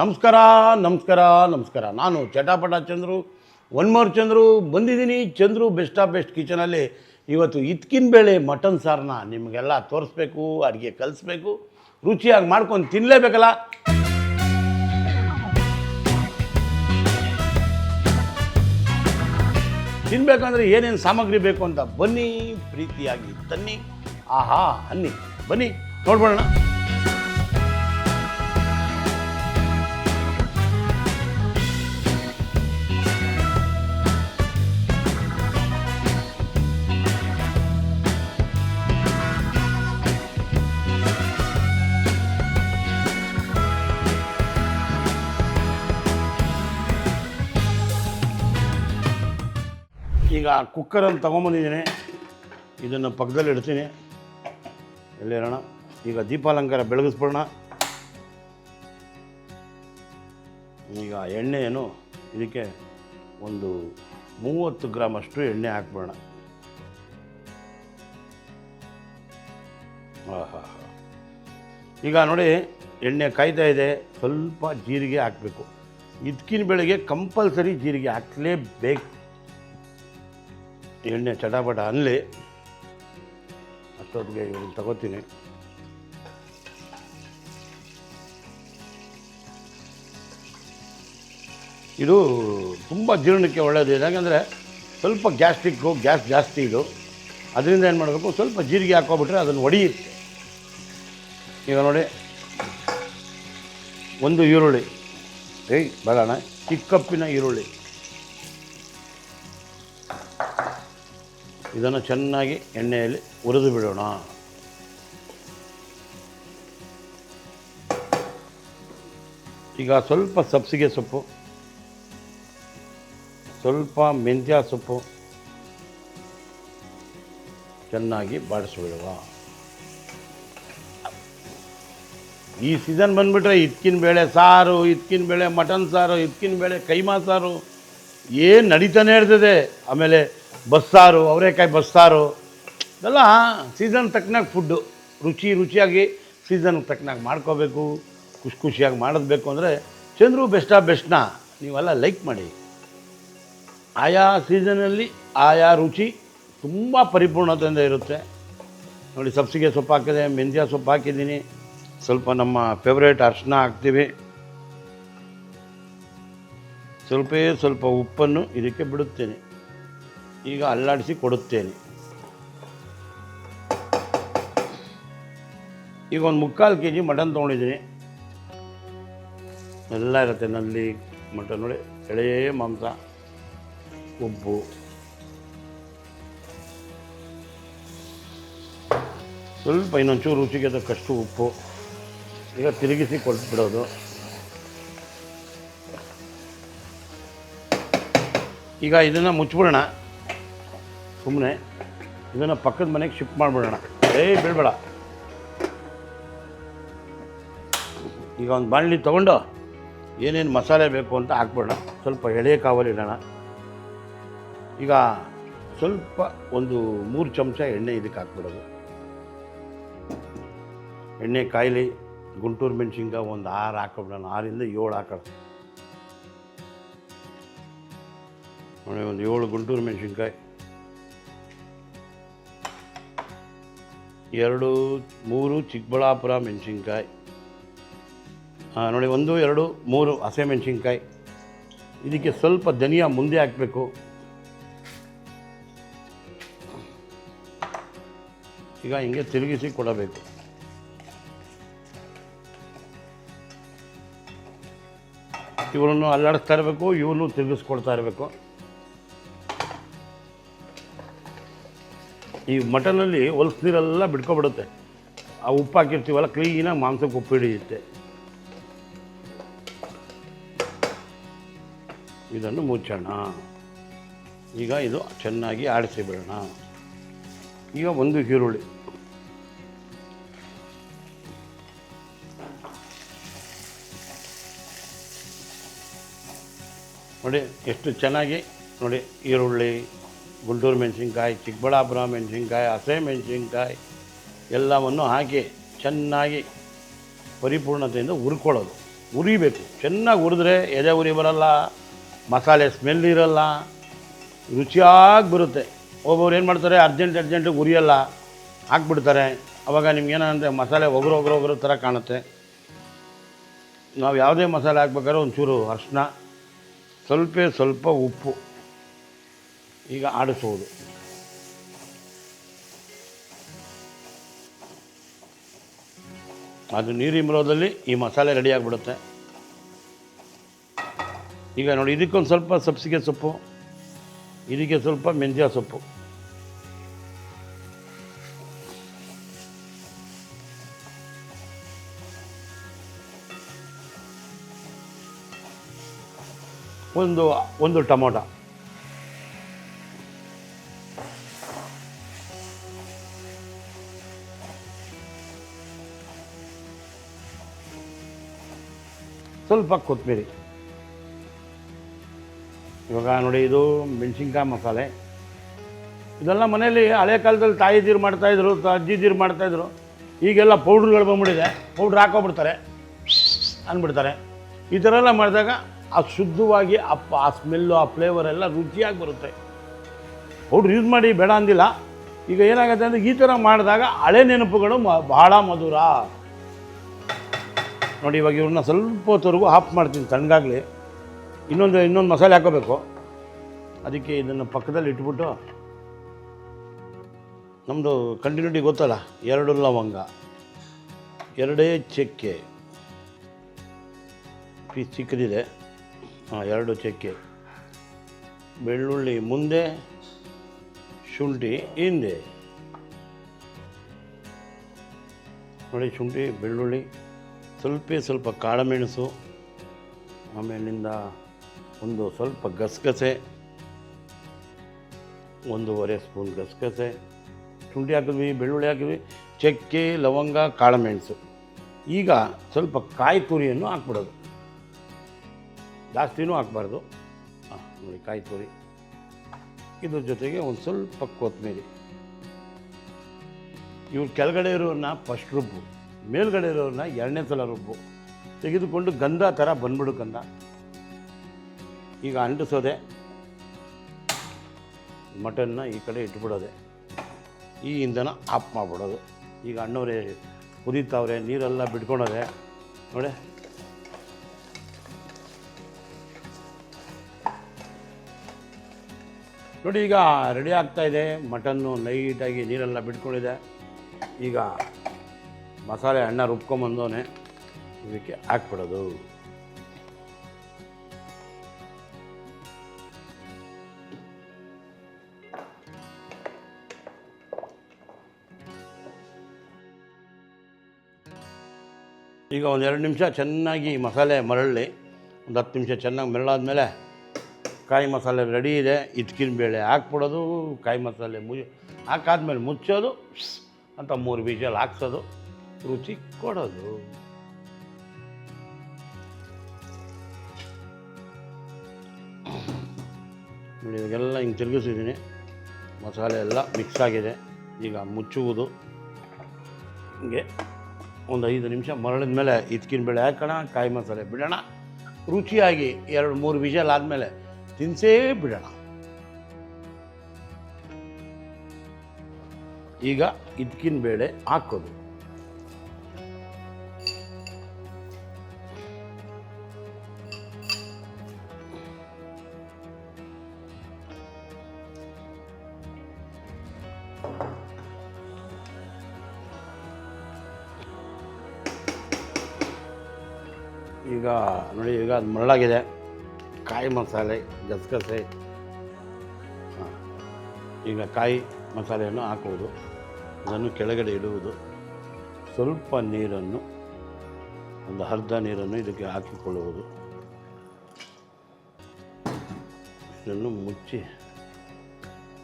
ನಮಸ್ಕಾರ ನಮಸ್ಕಾರ ನಮಸ್ಕಾರ. ನಾನು ಚಟಾಪಟ ಚಂದ್ರು, ಒನ್ ಮೋರ್ ಚಂದ್ರು ಬಂದಿದ್ದೀನಿ. ಚಂದ್ರು ಬೆಸ್ಟ್ ಆಫ್ ಬೆಸ್ಟ್ ಕಿಚನಲ್ಲಿ ಇವತ್ತು ಇತ್ಕಿನ ಬೇಳೆ ಮಟನ್ ಸಾರನ್ನ ನಿಮಗೆಲ್ಲ ತೋರಿಸ್ಬೇಕು, ಅಡುಗೆ ಕಲಿಸ್ಬೇಕು, ರುಚಿಯಾಗಿ ಮಾಡ್ಕೊಂಡು ತಿನ್ನಲೇಬೇಕಲ್ಲ. ತಿನ್ನಬೇಕಂದ್ರೆ ಏನೇನು ಸಾಮಗ್ರಿ ಬೇಕು ಅಂತ ಬನ್ನಿ, ಪ್ರೀತಿಯಾಗಿ ತನ್ನಿ, ಆಹಾ ಅನ್ನಿ, ಬನ್ನಿ ನೋಡ್ಬೋಣ. ಈಗ ಕುಕ್ಕರನ್ನು ತೊಗೊಂಬಂದಿದ್ದೀನಿ, ಇದನ್ನು ಪಕ್ಕದಲ್ಲಿ ಇಡ್ತೀನಿ. ಎಲ್ಲಿರೋಣ, ಈಗ ದೀಪಾಲಂಕಾರ ಬೆಳಗಿಸ್ಬಿಡೋಣ. ಈಗ ಎಣ್ಣೆಯನ್ನು ಇದಕ್ಕೆ ಒಂದು 30 ಗ್ರಾಮ್ ಅಷ್ಟು ಎಣ್ಣೆ ಹಾಕ್ಬಿಡೋಣ. ಆಹಾ, ಈಗ ನೋಡಿ ಎಣ್ಣೆ ಕಾಯ್ತಾ ಇದೆ. ಸ್ವಲ್ಪ ಜೀರಿಗೆ ಹಾಕಬೇಕು. ಇದ್ಕಿನ ಬೆಳೆಗೆ ಕಂಪಲ್ಸರಿ ಜೀರಿಗೆ ಹಾಕಲೇಬೇಕು. ಎಣ್ಣೆ ಚಟಾಪಟ ಅನ್ನಲಿ, ಅಷ್ಟೊತ್ತಿಗೆ ಇವ್ರನ್ನ ತಗೋತೀನಿ. ಇದು ತುಂಬ ಜೀರ್ಣಕ್ಕೆ ಒಳ್ಳೆಯದು. ಯಾಕಂದರೆ ಸ್ವಲ್ಪ ಗ್ಯಾಸ್ಟ್ರಿಕ್ಕು, ಗ್ಯಾಸ್ ಜಾಸ್ತಿ ಇದು. ಅದರಿಂದ ಏನು ಮಾಡಬೇಕು, ಸ್ವಲ್ಪ ಜೀರಿಗೆ ಹಾಕೋಬಿಟ್ರೆ ಅದನ್ನು ಒಡೆಯುತ್ತೆ. ಈಗ ನೋಡಿ, ಒಂದು ಈರುಳ್ಳಿ, ಬೇಡಣ, ಚಿಕ್ಕಪ್ಪಿನ ಈರುಳ್ಳಿ, ಇದನ್ನು ಚೆನ್ನಾಗಿ ಎಣ್ಣೆಯಲ್ಲಿ ಹುರಿದು ಬಿಡೋಣ. ಈಗ ಸ್ವಲ್ಪ ಸಬ್ಸಿಗೆ ಸೊಪ್ಪು, ಸ್ವಲ್ಪ ಮೆಂತ್ಯ ಸೊಪ್ಪು ಚೆನ್ನಾಗಿ ಬಾಡಿಸ್ಬಿಡುವ. ಈ ಸೀಸನ್ ಬಂದುಬಿಟ್ರೆ ಇದ್ಕಿನ ಬೇಳೆ ಸಾರು, ಇದ್ಕಿನ ಬೇಳೆ ಮಟನ್ ಸಾರು, ಇದ್ಕಿನ ಬೇಳೆ ಕೈಮಾ ಸಾರು ಏನು ನಡೀತಾನೆ ಇರ್ತದೆ. ಆಮೇಲೆ ಬಸ್ಸಾರು, ಅವರೆಕಾಯಿ ಬಸ್ಸಾರು, ಇದೆಲ್ಲ ಸೀಸನ್ ತಕ್ಕನಾಗಿ ಫುಡ್ಡು. ರುಚಿಯಾಗಿ ಸೀಸನ್ ತಕ್ಕನಾಗಿ ಮಾಡ್ಕೋಬೇಕು, ಖುಷಿಯಾಗಿ ಮಾಡೋದು ಅಂದರೆ ಚಂದ್ರು ಬೆಸ್ಟ್ ಆಫ್ ಬೆಸ್ಟ್ನ ನೀವೆಲ್ಲ ಲೈಕ್ ಮಾಡಿ. ಆಯಾ ಸೀಸನಲ್ಲಿ ಆಯಾ ರುಚಿ ತುಂಬ ಪರಿಪೂರ್ಣತೆಯಿಂದ ಇರುತ್ತೆ. ನೋಡಿ, ಸಬ್ಸಿಗೆ ಸೊಪ್ಪು ಹಾಕಿದೆ, ಮೆಂತ್ಯ ಸೊಪ್ಪು ಹಾಕಿದ್ದೀನಿ, ಸ್ವಲ್ಪ ನಮ್ಮ ಫೇವ್ರೇಟ್ ಅರಿಶಿನ ಹಾಕ್ತೀವಿ, ಸ್ವಲ್ಪ ಉಪ್ಪನ್ನು ಇದಕ್ಕೆ ಬಿಡುತ್ತೇನೆ. ಈಗ ಅಲ್ಲಾಡಿಸಿ ಕೊಡುತ್ತೇನೆ. ಈಗ ಒಂದು 3/4 kg ಮಟನ್ ತೊಗೊಂಡಿದ್ದೀನಿ. ಎಲ್ಲ ಇರುತ್ತೆ ನಲ್ಲಿ ಮಟನ್. ನೋಡಿ, ಎಳೆಯೇ ಮಾಂಸ, ಉಪ್ಪು, ಸ್ವಲ್ಪ ಇನ್ನೊಂಚೂರು ರುಚಿಗೆ ತಕ್ಕಷ್ಟು ಉಪ್ಪು. ಈಗ ತಿರುಗಿಸಿ ಕೊಟ್ಬಿಡೋದು. ಈಗ ಇದನ್ನು ಮುಚ್ಚಿಬಿಡೋಣ. ಸುಮ್ಮನೆ ಇದನ್ನು ಪಕ್ಕದ ಮನೆಗೆ ಶಿಫ್ಟ್ ಮಾಡಿಬಿಡೋಣ. ಬೀಳ್ಬೇಡ. ಈಗ ಒಂದು ಬಾಣಲಿ ತೊಗೊಂಡು ಏನೇನು ಮಸಾಲೆ ಬೇಕು ಅಂತ ಹಾಕ್ಬಿಡೋಣ. ಸ್ವಲ್ಪ ಎಳೆ ಕಾವಲಿ ಇಡೋಣ. ಈಗ ಸ್ವಲ್ಪ ಒಂದು 3 ಚಮಚ ಎಣ್ಣೆ ಇದಕ್ಕೆ ಹಾಕ್ಬಿಡೋದು. ಎಣ್ಣೆ ಕಾಯಿಲಿ, ಗುಂಟೂರು ಮೆಣಸಿನ್ಕಾಯಿ ಒಂದು 6 ಹಾಕ್ಬಿಡೋಣ. 6ರಿಂದ 7 ಹಾಕೋಣ. ನೋಡಿ, ಒಂದು 7 ಗುಂಟೂರು ಮೆಣಸಿನ್ಕಾಯಿ, 2-3 ಚಿಕ್ಕಬಳ್ಳಾಪುರ ಮೆಣಸಿನ್ಕಾಯಿ, ನೋಡಿ 1-2-3 ಹಸೆ ಮೆಣಸಿನ್ಕಾಯಿ. ಇದಕ್ಕೆ ಸ್ವಲ್ಪ ಧನಿಯಾ ಮುಂದೆ ಹಾಕಬೇಕು. ಈಗ ಹಿಂಗೆ ತಿರುಗಿಸಿ ಕೊಡಬೇಕು. ಇವ್ರನ್ನು ಅಲ್ಲಾಡಿಸ್ತಾ ಇರಬೇಕು, ಇವನು ತಿರುಗಿಸ್ಕೊಡ್ತಾ ಇರಬೇಕು. ಈ ಮಟನಲ್ಲಿ ಹೊಲಸು ನೀರೆಲ್ಲ ಬಿಡ್ಕೊಬಿಡುತ್ತೆ. ಆ ಉಪ್ಪು ಹಾಕಿರ್ತೀವಲ್ಲ, ಕ್ಲೀನಾಗಿ ಮಾಂಸಕ್ಕೆ ಉಪ್ಪು ಹಿಡಿಯುತ್ತೆ. ಇದನ್ನು ಮುಚ್ಚೋಣ. ಈಗ ಇದು ಚೆನ್ನಾಗಿ ಆಡಿಸಿ ಬಿಡೋಣ. ಈಗ ಒಂದು ಈರುಳ್ಳಿ, ನೋಡಿ ಎಷ್ಟು ಚೆನ್ನಾಗಿ. ನೋಡಿ, ಈರುಳ್ಳಿ, ಗುಂಟೂರು ಮೆಣಸಿನ್ಕಾಯಿ, ಚಿಕ್ಕಬಳ್ಳಾಪುರ ಮೆಣಸಿನ್ಕಾಯಿ, ಹಸೆ ಮೆಣಸಿನ್ಕಾಯಿ ಎಲ್ಲವನ್ನು ಹಾಕಿ ಚೆನ್ನಾಗಿ ಪರಿಪೂರ್ಣತೆಯಿಂದ ಹುರ್ಕೊಳ್ಳೋದು. ಹುರಿಬೇಕು. ಚೆನ್ನಾಗಿ ಹುರಿದ್ರೆ ಎದೆ ಉರಿ ಬರಲ್ಲ, ಮಸಾಲೆ ಸ್ಮೆಲ್ ಇರಲ್ಲ, ರುಚಿಯಾಗಿ ಬರುತ್ತೆ. ಒಬ್ಬೊಬ್ರು ಏನು ಮಾಡ್ತಾರೆ, ಅರ್ಜೆಂಟಿಗೆ ಉರಿಯಲ್ಲ, ಹಾಕ್ಬಿಡ್ತಾರೆ. ಆವಾಗ ನಿಮ್ಗೇನಂದರೆ ಮಸಾಲೆ ಒಗರು ಥರ ಕಾಣುತ್ತೆ. ನಾವು ಯಾವುದೇ ಮಸಾಲೆ ಹಾಕ್ಬೇಕಾದ್ರೆ ಒಂಚೂರು ಅರಿಶಿನ, ಸ್ವಲ್ಪ ಉಪ್ಪು ಈಗ ಆಡಿಸುವುದು. ಅದು ನೀರಿಮರೋದಲ್ಲಿ ಈ ಮಸಾಲೆ ರೆಡಿ ಆಗಿಬಿಡುತ್ತೆ. ಈಗ ನೋಡಿ, ಇದಕ್ಕೊಂದು ಸ್ವಲ್ಪ ಸಬ್ಸಿಗೆ ಸೊಪ್ಪು, ಇದಕ್ಕೆ ಸ್ವಲ್ಪ ಮೆಂತ್ಯ ಸೊಪ್ಪು, ಒಂದು ಟೊಮೊಟೊ, ಸ್ವಲ್ಪ ಕೊತ್ತಂಬರಿ. ಇವಾಗ ನೋಡಿ, ಇದು ಮೆಣಸಿನ್ಕಾಯಿ ಮಸಾಲೆ. ಇದೆಲ್ಲ ಮನೇಲಿ ಹಳೆ ಕಾಲದಲ್ಲಿ ತಾಯಿದೀರು ಮಾಡ್ತಾಯಿದ್ರು, ಅಜ್ಜಿದೀರು ಮಾಡ್ತಾಯಿದ್ರು. ಈಗೆಲ್ಲ ಪೌಡ್ರುಗಳು ಬಂದ್ಬಿಟ್ಟಿದೆ, ಪೌಡ್ರ್ ಹಾಕೋಬಿಡ್ತಾರೆ, ಅಂದ್ಬಿಡ್ತಾರೆ. ಈ ಥರ ಎಲ್ಲ ಮಾಡಿದಾಗ ಅದು ಶುದ್ಧವಾಗಿ ಆ ಸ್ಮೆಲ್ಲು, ಆ ಫ್ಲೇವರ್ ಎಲ್ಲ ರುಚಿಯಾಗಿ ಬರುತ್ತೆ. ಪೌಡ್ರ್ ಯೂಸ್ ಮಾಡಿ ಬೇಡ ಅಂದಿಲ್ಲ. ಈಗ ಏನಾಗುತ್ತೆ ಅಂದರೆ, ಈ ಥರ ಮಾಡಿದಾಗ ಹಳೆ ನೆನಪುಗಳು ಭಾಳ ಮಧುರ. ನೋಡಿ, ಇವಾಗ ಇವ್ರನ್ನ ಸ್ವಲ್ಪ ಹೊತ್ತವರೆಗೂ ಆಫ್ ಮಾಡ್ತೀನಿ, ತಣ್ಣಗಾಗಲಿ. ಇನ್ನೊಂದು ಮಸಾಲೆ ಹಾಕೋಬೇಕು. ಅದಕ್ಕೆ ಇದನ್ನು ಪಕ್ಕದಲ್ಲಿ ಇಟ್ಬಿಟ್ಟು, ನಮ್ಮದು ಕಂಟಿನ್ಯೂಟಿ ಗೊತ್ತಲ್ಲ, 2 ಲವಂಗ, 2 ಚಕ್ಕೆ, ಪೀಸ್ ಚಿಕ್ಕದಿದೆ, 2 ಚಕ್ಕೆ, ಬೆಳ್ಳುಳ್ಳಿ ಮುಂದೆ, ಶುಂಠಿ ಹಿಂದೆ. ನೋಡಿ, ಶುಂಠಿ, ಬೆಳ್ಳುಳ್ಳಿ, ಸ್ವಲ್ಪ ಕಾಳುಮೆಣಸು, ಆಮೇಲಿಂದ ಒಂದು ಸ್ವಲ್ಪ ಗಸಗಸೆ, 1.5 ಸ್ಪೂನ್ ಗಸಗಸೆ, ಶುಂಠಿ ಹಾಕಿದ್ವಿ, ಬೆಳ್ಳುಳ್ಳಿ ಹಾಕಿದ್ವಿ, ಚಕ್ಕೆ, ಲವಂಗ, ಕಾಳುಮೆಣಸು. ಈಗ ಸ್ವಲ್ಪ ಕಾಯಿ ತುರಿಯನ್ನು ಹಾಕ್ಬಿಡೋದು, ಜಾಸ್ತಿನೂ ಹಾಕ್ಬಾರ್ದು. ನೋಡಿ, ಕಾಯಿ ತುರಿ. ಇದ್ರ ಜೊತೆಗೆ ಒಂದು ಸ್ವಲ್ಪ ಕೊತ್ತಂಬರಿ. ಇವ್ರು ಕೆಳಗಡೆ ಇರೋರನ್ನ ಫಸ್ಟ್ ರುಬ್ಬು, ಮೇಲ್ಗಡೆ ಇರೋರನ್ನ 2ನೇ ಸಲ ರುಬ್ಬು. ತೆಗೆದುಕೊಂಡು ಗಂಧ ಥರ ಬಂದ್ಬಿಡು ಗಂಧ. ಈಗ ಅಂಟಿಸೋದೆ, ಮಟನ್ನ ಈ ಕಡೆ ಇಟ್ಬಿಡೋದೆ, ಈ ಇಂಧನ ಆಫ್ ಮಾಡಿಬಿಡೋದು. ಈಗ ಅಣ್ಣವರೇ ಕುದೀತಾವ್ರೆ, ನೀರೆಲ್ಲ ಬಿಟ್ಕೊಳೋದೆ ನೋಡಿ. ನೋಡಿ, ಈಗ ರೆಡಿ ಆಗ್ತಾಯಿದೆ. ಮಟನ್ನು ಲೈಟಾಗಿ ನೀರೆಲ್ಲ ಬಿಟ್ಕೊಂಡಿದೆ. ಈಗ ಮಸಾಲೆ ಅಣ್ಣ ರುಬ್ಕೊಂಬಂದವನೆ, ಇದಕ್ಕೆ ಹಾಕ್ಬಿಡೋದು. ಈಗ ಒಂದು 2 ನಿಮಿಷ ಚೆನ್ನಾಗಿ ಮಸಾಲೆ ಮರಳಿ, ಒಂದು 10 ನಿಮಿಷ ಚೆನ್ನಾಗಿ ಮರಳಾದ್ಮೇಲೆ ಕಾಯಿ ಮಸಾಲೆ ರೆಡಿ ಇದೆ. ಹಿಚ್ಕಿನ ಬೇಳೆ ಹಾಕ್ಬಿಡೋದು, ಕಾಯಿ ಮಸಾಲೆ ಹಾಕಾದ್ಮೇಲೆ ಮುಚ್ಚೋದು ಅಂತ 3 ವಿಷಲ್ ಹಾಕ್ಸೋದು, ರುಚಿ ಕೊಡೋದು. ನೋಡಿ, ಇವಾಗೆಲ್ಲ ಹಿಂಗೆ ತಿರುಗಿಸಿದ್ದೀನಿ, ಮಸಾಲೆ ಎಲ್ಲ ಮಿಕ್ಸ್ ಆಗಿದೆ. ಈಗ ಮುಚ್ಚುವುದು. ಹಿಂಗೆ ಒಂದು 5 ನಿಮಿಷ ಮರಳಿದ ಮೇಲೆ ಹಿಚ್ಕಿನ ಬೇಳೆ ಹಾಕೋಣ, ಕಾಯಿ ಮಸಾಲೆ ಬಿಡೋಣ. ರುಚಿಯಾಗಿ 2-3 ವಿಷಲ್ ಆದಮೇಲೆ ತಿನ್ಸೇ ಬಿಡೋಣ. ಈಗ ಹಿಚ್ಕಿನ ಬೇಳೆ ಹಾಕೋದು. ಈಗ ನೋಡಿ, ಈಗ ಅದು ಮರಳಾಗಿದೆ. ಕಾಯಿ ಮಸಾಲೆ, ಗಸಗಸೆ, ಈಗ ಕಾಯಿ ಮಸಾಲೆಯನ್ನು ಹಾಕುವುದು, ಅದನ್ನು ಕೆಳಗಡೆ ಇಡುವುದು. ಸ್ವಲ್ಪ ನೀರನ್ನು, ಒಂದು ಅರ್ಧ ನೀರನ್ನು ಇದಕ್ಕೆ ಹಾಕಿಕೊಳ್ಳುವುದು. ಇದನ್ನು ಮುಚ್ಚಿ,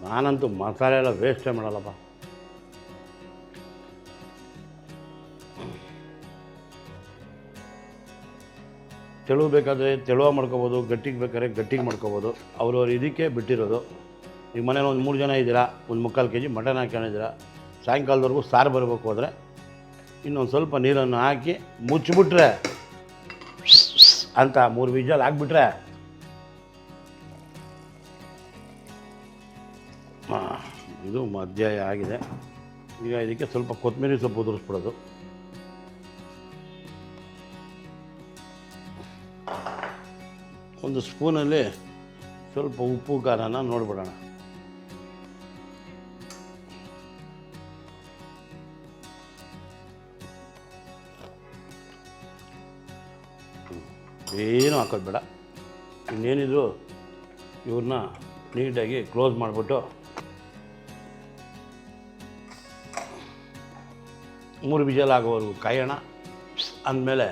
ನಾನಂತೂ ಮಸಾಲೆ ಎಲ್ಲ ವೇಸ್ಟೇ ಮಾಡಲ್ಲಪ್ಪ. ತೆಳು ಬೇಕಾದರೆ ತೆಳುವ ಮಾಡ್ಕೋಬೋದು, ಗಟ್ಟಿಗೆ ಬೇಕಾದ್ರೆ ಗಟ್ಟಿಗೆ ಮಾಡ್ಕೋಬೋದು. ಅವ್ರವ್ರು ಇದಕ್ಕೆ ಬಿಟ್ಟಿರೋದು. ಈಗ ಮನೇಲಿ ಒಂದು 3 ಜನ ಇದ್ದೀರಾ, ಒಂದು 3/4 kg ಮಟನ್ ಹಾಕೊಂಡಿದ್ದೀರಾ, ಸಾಯಂಕಾಲದವರೆಗೂ ಸಾರು ಬರಬೇಕು ಅಂದರೆ ಇನ್ನೊಂದು ಸ್ವಲ್ಪ ನೀರನ್ನು ಹಾಕಿ ಮುಚ್ಚಿಬಿಟ್ರೆ ಅಂತ 3 ವಿಜಲ್ ಆಗಿಬಿಟ್ರೆ ಇದು ಮಧ್ಯ ಆಗಿದೆ. ಈಗ ಇದಕ್ಕೆ ಸ್ವಲ್ಪ ಕೊತ್ತಂಬರಿ ಸೊಪ್ಪು ಉದುರಿಸ್ಬಿಡೋದು. ಒಂದು ಸ್ಪೂನಲ್ಲಿ ಸ್ವಲ್ಪ ಉಪ್ಪು ಖಾರನ ನೋಡ್ಬಿಡೋಣ. ಏನೂ ಹಾಕೋದು ಬೇಡ. ಇನ್ನೇನಿದ್ರು ಇವ್ರನ್ನ ನೀಟಾಗಿ ಕ್ಲೋಸ್ ಮಾಡಿಬಿಟ್ಟು 3 ವಿಜಲ್ ಆಗೋವರೆಗೂ ಕಾಯೋಣ. ಅಂದಮೇಲೆ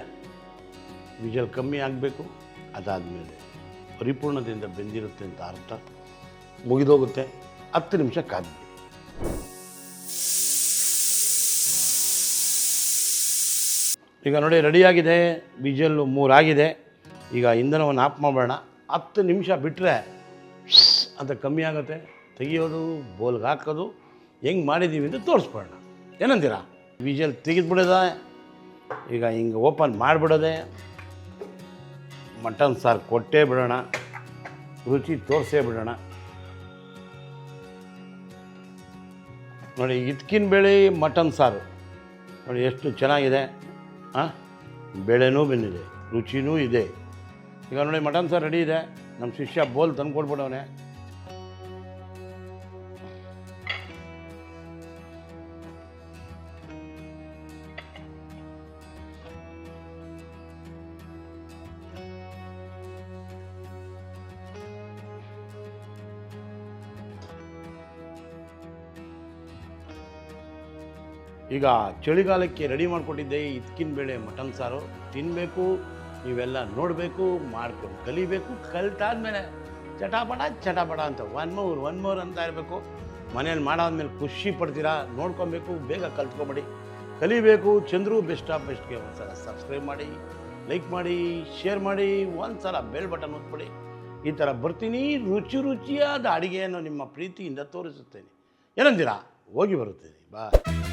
ವಿಜಲ್ ಕಮ್ಮಿ ಆಗಬೇಕು. ಅದಾದಮೇಲೆ ಪರಿಪೂರ್ಣದಿಂದ ಬೆಂದಿರುತ್ತೆ ಅಂತ ಅರ್ಥ. ಮುಗಿದೋಗುತ್ತೆ. 10 ನಿಮಿಷ ಕಾದ್ಬಿಡಿ. ಈಗ ನೋಡಿ ರೆಡಿಯಾಗಿದೆ. ವಿಜಲ್ಲು 3 ಆಗಿದೆ. ಈಗ ಇಂಧನವನ್ನು ಆಫ್ ಮಾಡೋಣ. 10 ನಿಮಿಷ ಬಿಟ್ಟರೆ ಅಂತ ಕಮ್ಮಿ ಆಗುತ್ತೆ. ತೆಗಿಯೋದು, ಬೋಲ್ಗೆ ಹಾಕೋದು, ಹೆಂಗೆ ಮಾಡಿದ್ದೀವಿ ಅಂತ ತೋರಿಸ್ಬಿಡೋಣ. ಏನಂತೀರಾ? ವಿಜಲ್ ತೆಗೆದುಬಿಡೋದೆ. ಈಗ ಹಿಂಗೆ ಓಪನ್ ಮಾಡಿಬಿಡೋದೆ. ಮಟನ್ ಸಾರು ಕೊಟ್ಟೇ ಬಿಡೋಣ. ರುಚಿ ತೋರಿಸೇ ಬಿಡೋಣ. ನೋಡಿ ಇದ್ಕಿನ ಬೇಳೆ ಮಟನ್ ಸಾರು ನೋಡಿ ಎಷ್ಟು ಚೆನ್ನಾಗಿದೆ. ಬೇಳೆನೂ ಬೆಂದಿದೆ, ರುಚಿನೂ ಇದೆ. ಈಗ ನೋಡಿ ಮಟನ್ ಸಾರು ರೆಡಿ ಇದೆ. ನಮ್ಮ ಶಿಷ್ಯ ಬೋಲ್ ತಂದು ಕೊಟ್ಬಿಡವನೆ. ಈಗ ಚಳಿಗಾಲಕ್ಕೆ ರೆಡಿ ಮಾಡಿಕೊಟ್ಟಿದ್ದೆ ಇದ್ಕಿನ ಬೇಳೆ ಮಟನ್ ಸಾರು. ತಿನ್ನಬೇಕು, ನೀವೆಲ್ಲ ನೋಡಬೇಕು, ಮಾಡ್ಕೊಂಡು ಕಲಿಬೇಕು. ಕಲಿತಾದ್ಮೇಲೆ ಚಟಾಪಟ ಅಂತ ಒನ್ ಮೋರ್ ಅಂತ ಇರಬೇಕು. ಮನೇಲಿ ಮಾಡಾದ್ಮೇಲೆ ಖುಷಿ ಪಡ್ತೀರಾ. ನೋಡ್ಕೊಬೇಕು, ಬೇಗ ಕಲ್ತ್ಕೊಂಬಿಡಿ, ಕಲಿಬೇಕು. ಚಂದ್ರು ಬೆಸ್ಟ್ ಆಫ್ ಬೆಸ್ಟ್ಗೆ ಒಂದು ಸಲ ಸಬ್ಸ್ಕ್ರೈಬ್ ಮಾಡಿ, ಲೈಕ್ ಮಾಡಿ, ಶೇರ್ ಮಾಡಿ, ಒಂದು ಸಲ ಬೆಲ್ ಬಟನ್ ಒತ್ಬಿಡಿ. ಈ ಥರ ಬರ್ತೀನಿ. ರುಚಿಯಾದ ಅಡುಗೆಯನ್ನು ನಿಮ್ಮ ಪ್ರೀತಿಯಿಂದ ತೋರಿಸುತ್ತೇನೆ. ಏನಂತೀರಾ? ಹೋಗಿ ಬರುತ್ತೇನೆ. ಬಾಯ್.